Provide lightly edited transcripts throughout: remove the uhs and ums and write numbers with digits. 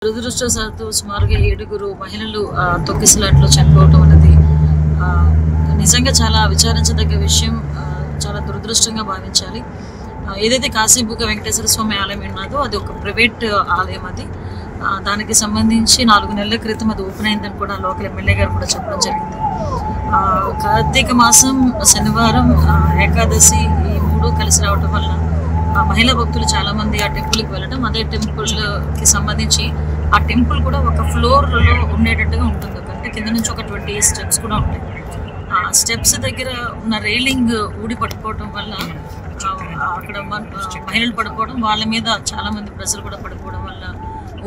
దురదృష్టవశాత్తు సుమారుగా 7 మహిళలు తొక్కిసలాట్లో చనిపోవటం అనేది నిజంగా చాలా విచారించదగ్గ విషయం. చాలా దురదృష్టంగా భావించాలి. ఏదైతే కాశీబుగ్గ వెంకటేశ్వర స్వామి ఆలయం ఉన్నదో అది ఒక ప్రైవేట్ ఆలయం. అది దానికి సంబంధించి 4 నెలల క్రితం అది ఓపెన్ అయిందని కూడా లోకల్ ఎమ్మెల్యే గారు కూడా చెప్పడం జరిగింది. కార్తీక మాసం శనివారం ఏకాదశి ఈ 3 కలిసి రావటం వల్ల మహిళా భక్తులు చాలా మంది ఆ టెంపుల్కి వెళ్ళడం, అదే టెంపుల్కి సంబంధించి ఆ టెంపుల్ కూడా ఒక ఫ్లోర్లో ఉండేటట్టుగా ఉంటుంది. అంటే కింద నుంచి ఒక 20 స్టెప్స్ కూడా ఉంటాయి. ఆ స్టెప్స్ దగ్గర ఉన్న రైలింగ్ ఊడి పడిపోవడం వల్ల అక్కడ మహిళలు పడిపోవడం, వాళ్ళ మీద చాలా మంది ప్రజలు కూడా పడిపోవడం వల్ల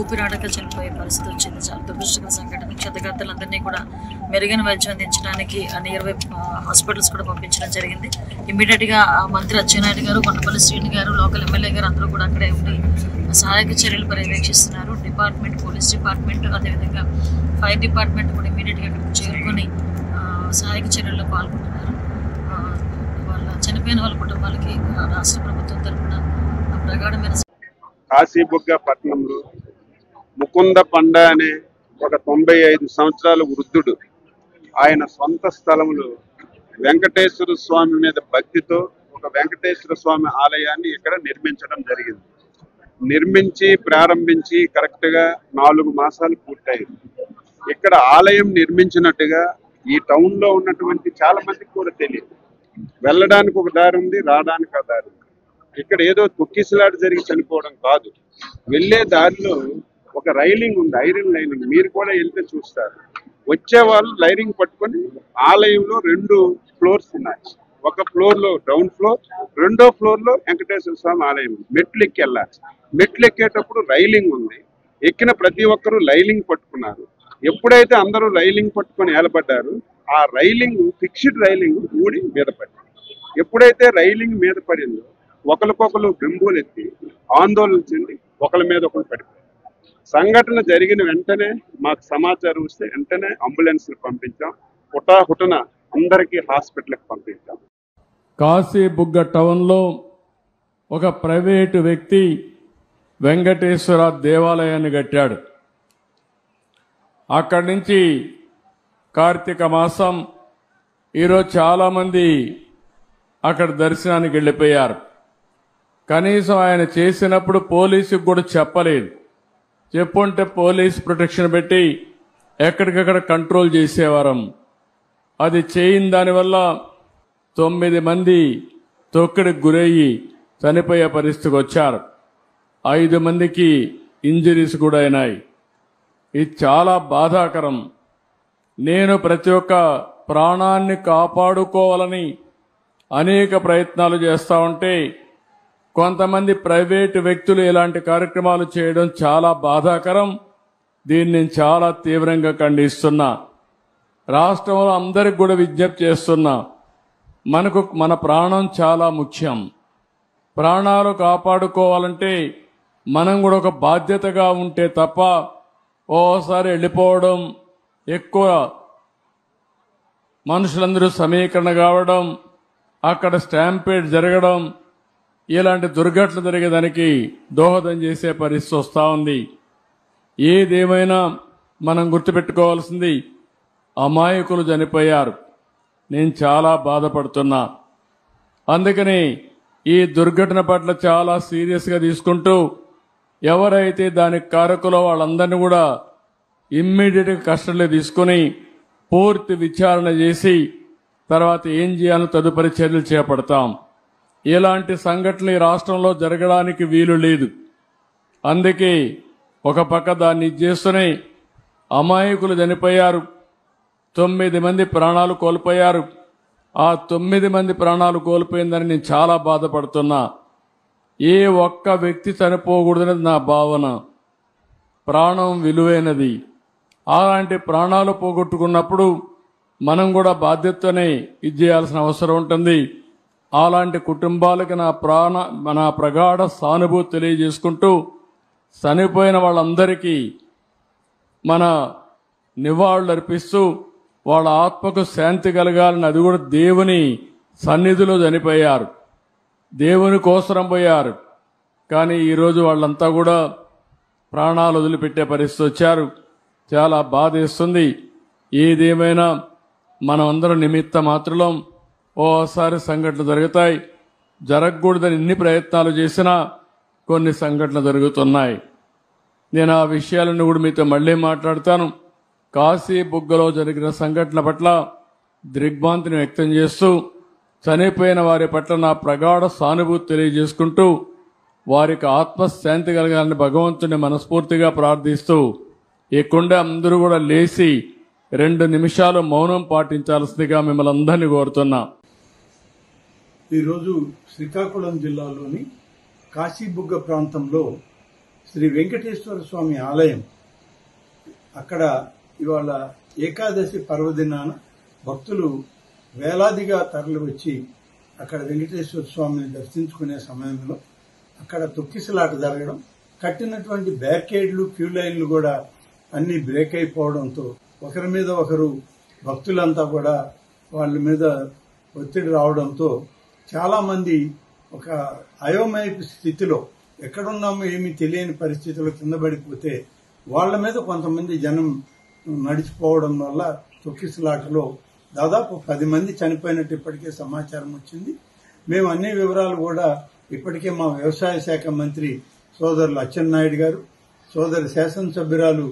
ఊపిరాడక చనిపోయే పరిస్థితి వచ్చింది. చాలా దురదృష్టకర సంఘటన. క్షతగాత్రులందరినీ కూడా మెరుగైన వైద్యం అందించడానికి నియర్ హాస్పిటల్స్ కూడా పంపించడం జరిగింది. ఇమ్మీడియట్గా మంత్రి అచ్చెన్నాయుడు గారు, కొండపల్లి శ్రీని గారు, లోకల్ ఎమ్మెల్యే గారు అందరూ కూడా అక్కడే ఉండి సహాయక చర్యలు పర్యవేక్షిస్తున్నారు. డిపార్ట్మెంట్, పోలీస్ డిపార్ట్మెంట్, అదేవిధంగా ఫైర్ డిపార్ట్మెంట్ కూడా ఇమ్మీడియట్గా అక్కడికి చేరుకొని సహాయక చర్యల్లో పాల్గొంటున్నారు. వాళ్ళ చనిపోయిన వాళ్ళ కుటుంబాలకి రాష్ట్ర ప్రభుత్వం తరఫున ప్రగాఢమైన కాశీబుగ్గ పట్టణంలో ముకుంద పండ అనే ఒక 95 సంవత్సరాల వృద్ధుడు ఆయన సొంత స్థలములో వెంకటేశ్వర స్వామి మీద భక్తితో ఒక వెంకటేశ్వర స్వామి ఆలయాన్ని ఇక్కడ నిర్మించడం జరిగింది. నిర్మించి ప్రారంభించి కరెక్ట్గా 4 మాసాలు పూర్తయింది. ఇక్కడ ఆలయం నిర్మించినట్టుగా ఈ టౌన్లో ఉన్నటువంటి చాలా మందికి కూడా తెలియదు. వెళ్ళడానికి ఒక దారి ఉంది, రావడానికి ఒక దారి ఉంది. ఇక్కడ ఏదో తొక్కిసలాట జరిగి చనిపోవడం కాదు. వెళ్ళే దారిలో ఒక రైలింగ్ ఉంది, ఐరన్ లైనింగ్. మీరు కూడా వెళ్తే చూస్తారు. వచ్చే వాళ్ళు లైనింగ్ పట్టుకొని ఆలయంలో 2 ఫ్లోర్స్ ఉన్నాయి. ఒక ఫ్లోర్లో గ్రౌండ్ ఫ్లోర్, రెండో ఫ్లోర్లో వెంకటేశ్వర స్వామి ఆలయం. మెట్లు ఎక్కి వెళ్ళాలి. మెట్లు ఎక్కేటప్పుడు రైలింగ్ ఉంది. ఎక్కిన ప్రతి ఒక్కరూ లైలింగ్ పట్టుకున్నారు. ఎప్పుడైతే అందరూ రైలింగ్ పట్టుకొని ఏలబడ్డారు, ఆ రైలింగ్ ఫిక్స్డ్ రైలింగ్ ఊడి మీద పడింది. ఎప్పుడైతే రైలింగ్ మీద పడిందో ఒకరికొకరు బింబులు ఎత్తి ఆందోళన చెంది ఒకరి మీద ఒకరు పడిపోయారు. సంఘటన జరిగిన వెంటనే మాకు సమాచారం వస్తే వెంటనే అంబులెన్స్లు పంపించాం. హుటాహుటన అందరికీ హాస్పిటల్కి పంపించాం. కాశీబుగ్గ టౌన్లో ఒక ప్రైవేటు వ్యక్తి వెంకటేశ్వర దేవాలయాన్ని కట్టాడు. అక్కడి నుంచి కార్తీక మాసం ఈరోజు చాలామంది అక్కడ దర్శనానికి వెళ్ళిపోయారు. కనీసం ఆయన చేసినప్పుడు పోలీసుకు కూడా చెప్పలేదు. చెప్పుంటే పోలీస్ ప్రొటెక్షన్ పెట్టి ఎక్కడికక్కడ కంట్రోల్ చేసేవారం. అది చేయని దానివల్ల 9 మంది తొక్కిడికి గురయ్యి చనిపోయే పరిస్థితికి వచ్చారు. 5 మందికి ఇంజరీస్ కూడా అయినాయి. ఇది చాలా బాధాకరం. నేను ప్రతి ఒక్క ప్రాణాన్ని కాపాడుకోవాలని అనేక ప్రయత్నాలు చేస్తూ ఉంటే కొంతమంది ప్రైవేటు వ్యక్తులు ఇలాంటి కార్యక్రమాలు చేయడం చాలా బాధాకరం. దీన్ని నేను చాలా తీవ్రంగా ఖండిస్తున్నా. రాష్ట్రంలో అందరికి కూడా విజ్ఞప్తి చేస్తున్నా, మన ప్రాణం చాలా ముఖ్యం. ప్రాణాలు కాపాడుకోవాలంటే మనం కూడా ఒక బాధ్యతగా ఉంటే తప్ప ఓసారి వెళ్ళిపోవడం, ఎక్కువ మనుషులందరూ సమీకరణ కావడం, అక్కడ స్టాంపేడ్ జరగడం, ఇలాంటి దుర్ఘటనలు జరిగేదానికి దోహదం చేసే పరిస్థితి వస్తూ ఉంది. ఏదేమైనా మనం గుర్తుపెట్టుకోవాల్సింది, అమాయకులు చనిపోయారు. నేను చాలా బాధపడుతున్నా. అందుకని ఈ దుర్ఘటన పట్ల చాలా సీరియస్గా తీసుకుంటూ ఎవరైతే దానికి కారకులో వాళ్ళందరినీ కూడా ఇమ్మీడియట్గా కస్టడీలో తీసుకుని పూర్తి విచారణ చేసి తర్వాత ఏం చేయాలో తదుపరి చర్యలు చేపడతాం. ఇలాంటి సంఘటనలు ఈ రాష్ట్రంలో జరగడానికి వీలు లేదు. అందుకే ఒక పక్క దాన్ని చేస్తూనే అమాయకులు చనిపోయారు. 9 మంది ప్రాణాలు కోల్పోయారు. ఆ 9 మంది ప్రాణాలు కోల్పోయిందని నేను చాలా బాధపడుతున్నా. ఏ ఒక్క వ్యక్తి చనిపోకూడదనేది నా భావన. ప్రాణం విలువైనది. అలాంటి ప్రాణాలు పోగొట్టుకున్నప్పుడు మనం కూడా బాధ్యతనే ఇది చేయాల్సిన అవసరం ఉంటుంది. అలాంటి కుటుంబాలకి నా ప్రగాఢ సానుభూతి తెలియజేసుకుంటూ చనిపోయిన వాళ్ళందరికీ మన నివాళులు అర్పిస్తూ వాళ్ళ ఆత్మకు శాంతి కలగాలని, అది కూడా దేవుని సన్నిధిలో చనిపోయారు, దేవుని కోసరం పోయారు. కానీ ఈరోజు వాళ్ళంతా కూడా ప్రాణాలు వదిలిపెట్టే పరిస్థితి వచ్చారు. చాలా బాధేస్తుంది. ఏదేమైనా మనం అందరం నిమిత్త మాత్రులం. ఓసారి సంఘటనలు జరుగుతాయి. జరగకూడదని ఎన్ని ప్రయత్నాలు చేసినా కొన్ని సంఘటనలు జరుగుతున్నాయి. నేను ఆ విషయాలను కూడా మీతో మళ్ళీ మాట్లాడతాను. కాశీ బుగ్గలో జరిగిన సంఘటన పట్ల దిగ్భ్రాంతిని వ్యక్తం చేస్తూ చనిపోయిన వారి పట్ల నా ప్రగాఢ సానుభూతి తెలియజేసుకుంటూ వారికి ఆత్మశాంతి కలగాలని భగవంతుని మనస్ఫూర్తిగా ప్రార్థిస్తూ ఈ కుండ అందరూ కూడా లేచి 2 నిమిషాలు మౌనం పాటించాల్సిందిగా మిమ్మల్ని అందరినీ కోరుతున్నా. ఈరోజు శ్రీకాకుళం జిల్లాలోని కాశీబుగ్గ ప్రాంతంలో శ్రీ వెంకటేశ్వర స్వామి ఆలయం, అక్కడ ఇవాళ ఏకాదశి పర్వదినాన భక్తులు వేలాదిగా తరలి వచ్చి అక్కడ వెంకటేశ్వర స్వామిని దర్శించుకునే సమయంలో అక్కడ తొక్కిసలాట జరగడం, కట్టినటువంటి బ్యారికేడ్లు, క్యూ లైన్లు కూడా అన్ని బ్రేక్ అయిపోవడంతో ఒకరి మీద ఒకరు భక్తులంతా కూడా వాళ్ళ మీద ఒత్తిడి రావడంతో చాలా మంది ఒక అయోమయపు స్థితిలో, ఎక్కడున్నామో ఏమీ తెలియని పరిస్థితిలో కింద పడిపోతే వాళ్ల మీద కొంతమంది జనం నడిచిపోవడం వల్ల తొక్కిసలాటలో దాదాపు 10 మంది చనిపోయినట్టు ఇప్పటికే సమాచారం వచ్చింది. మేము అన్ని వివరాలు కూడా ఇప్పటికే మా వ్యవసాయ శాఖ మంత్రి సోదరులు అచ్చెన్నాయుడు గారు, సోదరి శాసనసభ్యురాలు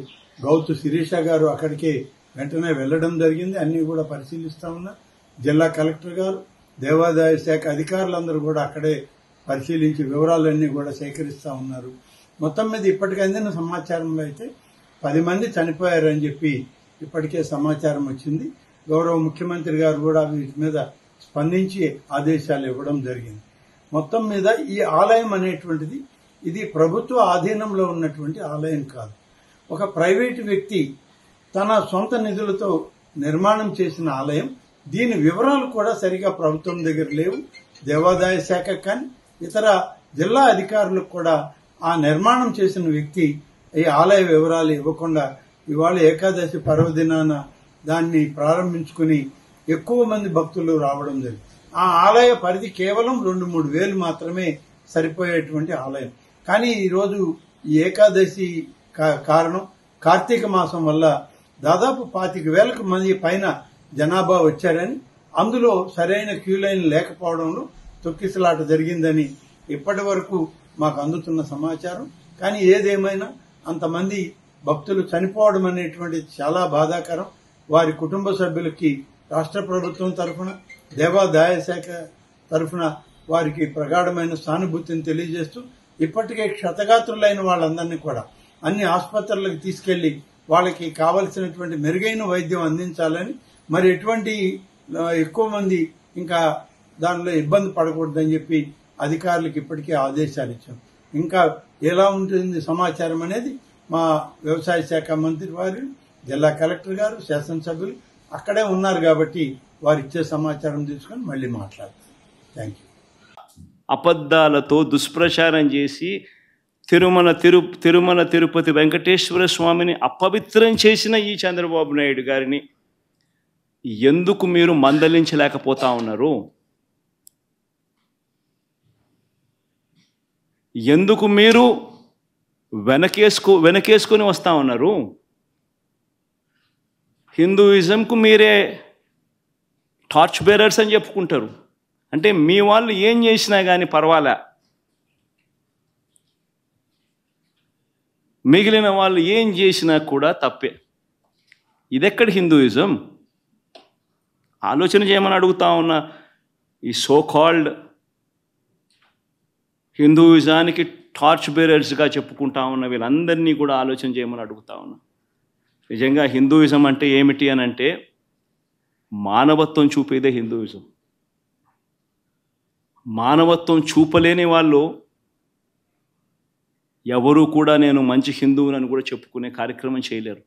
గౌతు శిరీష గారు అక్కడికే వెంటనే వెళ్లడం జరిగింది. అన్ని కూడా పరిశీలిస్తా ఉన్నారు. జిల్లా కలెక్టర్ గారు, దేవాదాయ శాఖ అధికారులందరూ కూడా అక్కడే పరిశీలించి వివరాలన్నీ కూడా సేకరిస్తా ఉన్నారు. మొత్తం మీద ఇప్పటికే అందిన సమాచారంలో అయితే 10 మంది చనిపోయారని చెప్పి ఇప్పటికే సమాచారం వచ్చింది. గౌరవ ముఖ్యమంత్రి గారు కూడా వీటి మీద స్పందించి ఆదేశాలు ఇవ్వడం జరిగింది. మొత్తం మీద ఈ ఆలయం అనేటువంటిది ఇది ప్రభుత్వ ఆధీనంలో ఉన్నటువంటి ఆలయం కాదు. ఒక ప్రైవేటు వ్యక్తి తన సొంత నిధులతో నిర్మాణం చేసిన ఆలయం. దీని వివరాలు కూడా సరిగా ప్రభుత్వం దగ్గర లేవు. దేవాదాయ శాఖ కానీ ఇతర జిల్లా అధికారులకు కూడా ఆ నిర్మాణం చేసిన వ్యక్తి ఈ ఆలయ వివరాలు ఇవ్వకుండా ఇవాళ ఏకాదశి పర్వదినాన దాన్ని ప్రారంభించుకుని ఎక్కువ మంది భక్తులు రావడం జరిగింది. ఆ ఆలయ పరిధి కేవలం 2-3 వేలు మాత్రమే సరిపోయేటువంటి ఆలయం. కానీ ఈరోజు ఈ ఏకాదశి కారణం కార్తీక మాసం వల్ల దాదాపు 25,000 మంది పైన జనాభా వచ్చారని, అందులో సరైన క్యూ లైన్ లేకపోవడంలో తొక్కిసలాట జరిగిందని ఇప్పటి వరకు మాకు అందుతున్న సమాచారం. కానీ ఏదేమైనా అంతమంది భక్తులు చనిపోవడం అనేటువంటి చాలా బాధాకరం. వారి కుటుంబ సభ్యులకి రాష్ట్ర ప్రభుత్వం తరఫున, దేవాదాయ శాఖ తరఫున వారికి ప్రగాఢమైన సానుభూతిని తెలియజేస్తూ ఇప్పటికే క్షతగాత్రులైన వాళ్ళందరినీ కూడా అన్ని ఆసుపత్రులకు తీసుకెళ్లి వాళ్ళకి కావలసినటువంటి మెరుగైన వైద్యం అందించాలని, మరి ఎటువంటి ఎక్కువ మంది ఇంకా దానిలో ఇబ్బంది పడకూడదని చెప్పి అధికారులకు ఇప్పటికే ఆదేశాలు ఇచ్చాం. ఇంకా ఎలా ఉంటుంది సమాచారం అనేది మా వ్యవసాయ శాఖ మంత్రి వారు, జిల్లా కలెక్టర్ గారు, శాసనసభ్యులు అక్కడే ఉన్నారు కాబట్టి వారు ఇచ్చే సమాచారం తీసుకొని మళ్ళీ మాట్లాడతారు. Thank you. అబద్ధాలతో దుష్ప్రచారం చేసి తిరుమల తిరుపతి వెంకటేశ్వర స్వామిని అపవిత్రం చేసిన ఈ చంద్రబాబు నాయుడు గారిని ఎందుకు మీరు మందలించలేకపోతా ఉన్నారు? ఎందుకు మీరు వెనకేసుకొని వస్తా ఉన్నారు? హిందూయిజంకు మీరే టార్చ్ బేరర్స్ అని చెప్పుకుంటారు. అంటే మీ వాళ్ళు ఏం చేసినా కానీ పర్వాలే, మిగిలిన వాళ్ళు ఏం చేసినా కూడా తప్పే. ఇదెక్కడ హిందూయిజం? ఆలోచన చేయమని అడుగుతా ఉన్నా. ఈ సో కాల్డ్ హిందూయిజానికి టార్చ్ బేరర్స్గా చెప్పుకుంటా ఉన్న వీళ్ళందరినీ కూడా ఆలోచన చేయమని అడుగుతా ఉన్నా. నిజంగా హిందూయిజం అంటే ఏమిటి అని అంటే మానవత్వం చూపేదే హిందూయిజం. మానవత్వం చూపలేని వాళ్ళు ఎవరూ కూడా నేను మంచి హిందువునని కూడా చెప్పుకునే కార్యక్రమం చేయలేరు.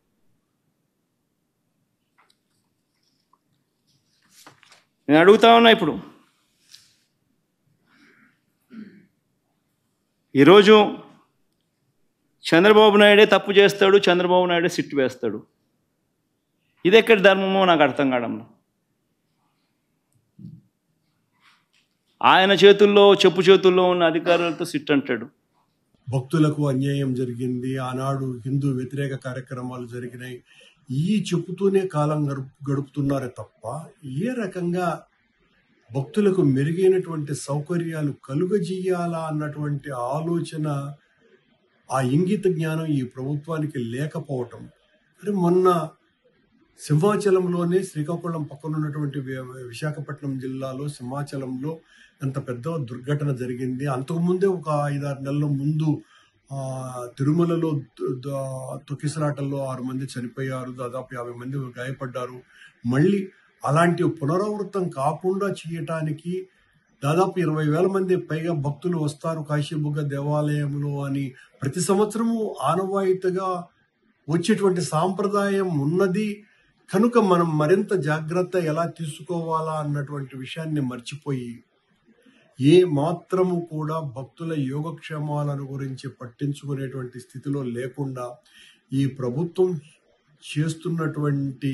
నేను అడుగుతా ఉన్నా, ఇప్పుడు ఈరోజు చంద్రబాబు నాయుడే తప్పు చేస్తాడు, చంద్రబాబు నాయుడే సిట్టు వేస్తాడు. ఇది ఎక్కడి ధర్మమో నాకు అర్థం కావడం. ఆయన చేతుల్లో, చెప్పు చేతుల్లో ఉన్న అధికారులతో సిట్ అంటాడు. భక్తులకు అన్యాయం జరిగింది, ఆనాడు హిందూ వ్యతిరేక కార్యక్రమాలు జరిగినాయి, ఈ చెప్పుతూనే కాలం గడుపుతున్నారే తప్ప ఏ రకంగా భక్తులకు మెరుగైనటువంటి సౌకర్యాలు కలుగజేయాలా అన్నటువంటి ఆలోచన, ఆ ఇంగిత జ్ఞానం ఈ ప్రభుత్వానికి లేకపోవటం. మరి మొన్న సింహాచలంలోనే, శ్రీకాకుళం పక్కన ఉన్నటువంటి విశాఖపట్నం జిల్లాలో సింహాచలంలో అంత పెద్ద దుర్ఘటన జరిగింది. అంతకుముందే ఒక 5-6 నెలల ముందు తిరుమలలో తొక్కిసలాటల్లో 6 మంది చనిపోయారు, దాదాపు 50 మంది గాయపడ్డారు. మళ్ళీ అలాంటి పునరావృతం కాకుండా చేయటానికి దాదాపు 20,000 మంది పైగా భక్తులు వస్తారు కాశీబుగ్గ దేవాలయంలో అని ప్రతి సంవత్సరము ఆనవాయితీగా వచ్చేటువంటి సాంప్రదాయం ఉన్నది కనుక మనం మరింత జాగ్రత్త ఎలా తీసుకోవాలా అన్నటువంటి విషయాన్ని మర్చిపోయి ఏ మాత్రము కూడా భక్తుల యోగక్షేమాలను గురించి పట్టించుకునేటువంటి స్థితిలో లేకుండా ఈ ప్రభుత్వం చేస్తున్నటువంటి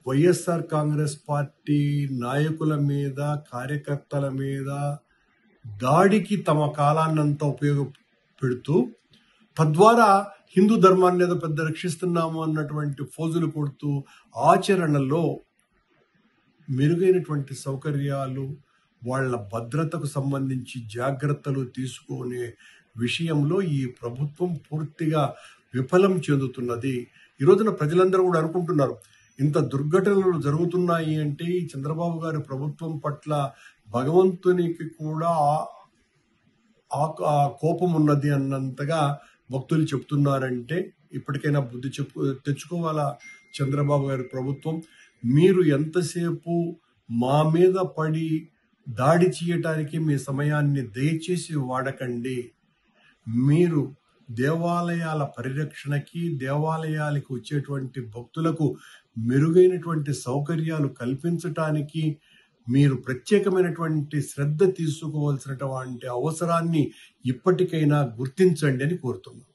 వైఎస్ఆర్ కాంగ్రెస్ పార్టీ నాయకుల మీద, కార్యకర్తల మీద దాడికి తమ కాలాన్నంతా ఉపయోగపెడుతూ తద్వారా హిందూ ధర్మాన్ని ఏదో పెద్ద రక్షిస్తున్నాము అన్నటువంటి ఫోజులు కొడుతూ ఆచరణలో మెరుగైనటువంటి సౌకర్యాలు, వాళ్ళ భద్రతకు సంబంధించి జాగ్రత్తలు తీసుకునే విషయంలో ఈ ప్రభుత్వం పూర్తిగా విఫలం చెందుతున్నది. ఈ రోజున ప్రజలందరూ కూడా అనుకుంటున్నారు, ఇంత దుర్ఘటనలు జరుగుతున్నాయి అంటే ఈ చంద్రబాబు గారి ప్రభుత్వం పట్ల భగవంతునికి కూడా ఆ కోపం ఉన్నది అన్నంతగా భక్తులు చెప్తున్నారంటే ఇప్పటికైనా బుద్ధి తెచ్చుకోవాలా చంద్రబాబు గారి ప్రభుత్వం. మీరు ఎంతసేపు మా మీద పడి దాడి చేయటానికి మీ సమయాన్ని దయచేసి వాడకండి. మీరు దేవాలయాల పరిరక్షణకి, దేవాలయాలకు వచ్చేటువంటి భక్తులకు మెరుగైనటువంటి సౌకర్యాలు కల్పించటానికి మీరు ప్రత్యేకమైనటువంటి శ్రద్ధ తీసుకోవాల్సినటువంటి అవసరాన్ని ఇప్పటికైనా గుర్తించండి అని కోరుతున్నాను.